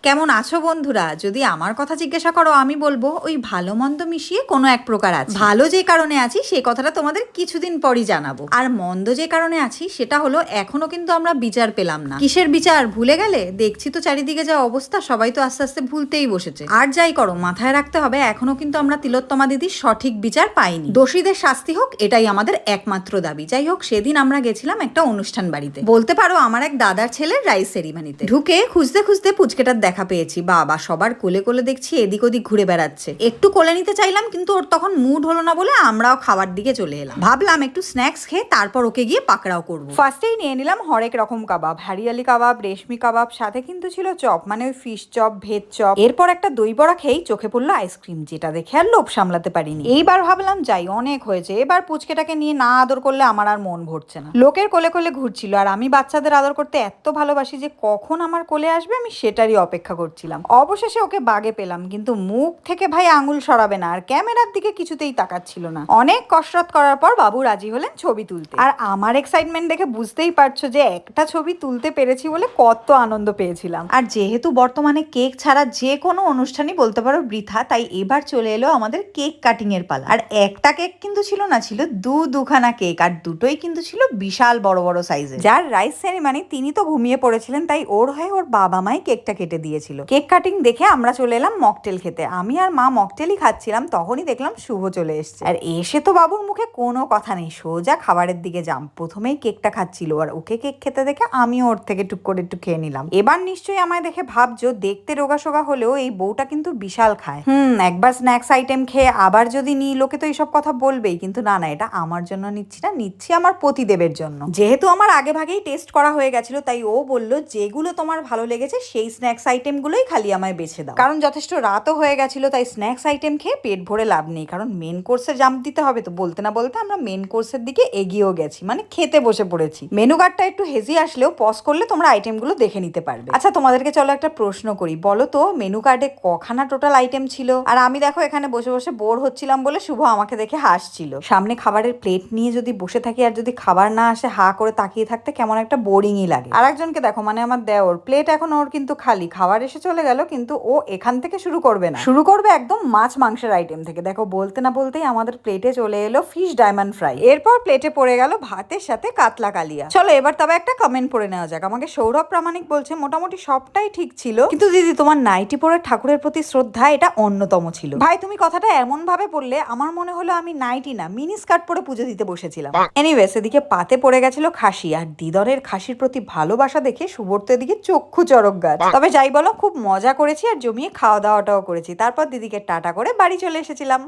কেমন আছো বন্ধুরা? যদি আমার কথা জিজ্ঞাসা করো আমি বলবো ওই ভালো মন্দ মিশিয়ে কোনো এক প্রকার আছে। ভালো যে কারণে আছি সেই কথাটা তোমাদের কিছুদিন পরই জানাবো, আর মন্দ যে কারণে আছি সেটা হলো এখনো কিন্তু আমরা বিচার পেলাম না। কিসের বিচার? ভুলে গেলে? দেখছি তো চারিদিকে যা অবস্থা, সবাই তো আস্তে আস্তে ভুলতেই বসেছে। আর যাই করো, মাথায় রাখতে হবে এখনো কিন্তু আমরা তিলোত্তমা দিদির সঠিক বিচার পাইনি। দোষীদের শাস্তি হোক, এটাই আমাদের একমাত্র দাবি। যাই হোক, সেদিন আমরা গেছিলাম একটা অনুষ্ঠান বাড়িতে, বলতে পারো আমার এক দাদার ছেলের রাইস সেরিমানিতে। ঢুকে খুঁজতে খুঁজতে পুচকেটার দেখা পেয়েছি। বাবা, সবার কোলে কোলে দেখছি এদিক ওদিক ঘুরে বেড়াচ্ছে। একটু কোলে নিতে চাইলাম, কিন্তু ওর তখন মুড হলো না বলে আমরাও খাবার দিকে চলে এলাম। ভাবলাম একটু স্ন্যাক্স খেয়ে তারপর ওকে গিয়ে পাকড়াও করবো। ফার্স্টেই নিয়ে নিলাম হরেক রকম কাবাব, হারিয়ালি কাবাব, রেশমি কাবাব, সাথে কিন্তু ছিল চপ, মানে ওই ফিশ চপ, ভেজ চপ। এরপর একটা দই বড়া খেয়েই চোখে পড়লো আইসক্রিম, যেটা দেখে আর লোভ সামলাতে পারিনি। এইবার ভাবলাম যাই, অনেক হয়েছে, এবার পুচকেটাকে নিয়ে না আদর করলে আমার আর মন ভরছে না। লোকের কোলে কোলে ঘুরছিল, আর আমি বাচ্চাদের আদর করতে এত ভালোবাসি যে কখন আমার কোলে আসবে আমি সেটারই অপেক্ষা করছিলাম। অবশেষে ওকে বাগে পেলাম, কিন্তু মুখ থেকে ভাই আঙুল সরাবে না, আর ক্যামেরার দিকে কিছুতেই তাকাচ্ছিল না। অনেক কসরত করার পর বাবু রাজি হলেন ছবি তুলতে, আর আমার এক্সাইটমেন্ট দেখে বুঝতেই পারছো যে একটা ছবি তুলতে পেরেছি বলে কত আনন্দ পেয়েছিলাম। আর যেহেতু বর্তমানে কেক ছাড়া যে কোনো অনুষ্ঠানই বলতে পারো বৃথা, তাই এবার চলে এলো আমাদের কেক কাটিং এর পালা। আর একটা কেক কিন্তু ছিল না, ছিল দুখানা কেক, আর দুটোই কিন্তু ছিল বিশাল বড় বড় সাইজের। যার রাইস সেরিমানি তিনি তো ঘুমিয়ে পড়েছিলেন, তাই ওর হয়ে ওর বাবা মাই কেকটা কেটে দিয়েছিল। কেক কাটিং দেখে আমরা চলে এলাম মকটেল খেতে। আমি আর মা মকটেলই খাচ্ছিলাম, তখনই দেখলাম শুভ চলে এসছে। আর এসে তো বাবুর মুখে কোনো কথা নেই, সোজা খাবারের দিকে জাম। প্রথমেই কেকটা খাচ্ছিল, আর ওকে কেক খেতে দেখে আমিও ওর থেকে টুক করে একটু খেয়ে নিলাম। এবার নিশ্চয়ই আমায় দেখে ভাবছো দেখতে রোগা সোগা হলেও এই বউটা কিন্তু বিশাল খায়। একবার স্ন্যাক্স আইটেম খেয়ে আবার যদি নিই, লোকে তো এইসব কথা বলবেই, কিন্তু না, এটা আমার জন্য নিচ্ছি না, নিচ্ছি আমার পতিদেবের জন্য। যেহেতু আমার আগে ভাগেই টেস্ট করা হয়ে গেছিল, তাই ও বললো যেগুলো তোমার ভালো লেগেছে সেই স্ন্যাক্স আইটেম গুলোই খালি আমায় বেছে দাও। কারণ যথেষ্ট রাতও হয়ে গেছিল, তাই স্ন্যাক্স আইটেম খেয়ে পেট ভরে লাভ নেই, কারণ মেন কোর্সে জাম্প দিতে হবে। তো বলতে না বলতে আমরা মেন কোর্সের দিকে এগিয়েও গেছি, মানে খেতে বসে পড়েছি। মেনু কার্ডটা একটু হেজি আসলেও পজ করলে তোমরা আইটেম গুলো দেখে নিতে পারবে। আচ্ছা, তোমাদেরকে চলো একটা প্রশ্ন করি, বলো তো মেনু কার্ডে কখানা টোটাল আইটেম ছিল? আর আমি দেখো এখানে বসে বসে বোর হচ্ছিলাম বলে শুভ আমাকে দেখে হাসছিল। সামনে খাবারের প্লেট নিয়ে যদি বসে থাকি আর যদি খাবার না আসে, হা করে তাকিয়ে থাকতে কেমন একটা বোরিংই লাগে। আর একজনকে দেখো, মানে আমার দেওর, প্লেট এখন ওর কিন্তু খালি, খাবার এসে চলে গেল, কিন্তু ও এখান থেকে শুরু করবে না, শুরু করবে একদম মাছ মাংসের আইটেম থেকে। দেখো বলতে না বলতেই আমাদের প্লেটে চলে এলো ফিশ ডায়মন্ড ফ্রাই, এরপর প্লেটে পড়ে গেল ভাতের সাথে কাতলা কালিয়া। চলো এবার তবে একটা কমেন্ট পড়ে নেওয়া যাক। আমাকে সৌরভ প্রামাণিক বলছে মোটামুটি সবটাই ঠিক ছিল, কিন্তু দিদি তোমার নাইটি পরে ঠাকুরের প্রতি শ্রদ্ধা এটা অন্যতম ছিল। ভাই তুমি কথাটা এমন ভাবে বললে আমার মনে হলো আমি নাইটি না মিনি স্কার্ট পরে পুজো দিতে বসেছিলাম। এনিওয়েজ, এদিকে পাতে পড়ে গেছিল খাসি, আর দিদরের খাসির প্রতি ভালোবাসা দেখে সুবর্ত এদিকে চক্ষু চরক গাছ। তবে যাই বলো, খুব মজা করেছি আর জমিয়ে খাওয়া দাওয়াটাও করেছি। তারপর দিদিকে টাটা করে বাড়ি চলে এসেছিলাম।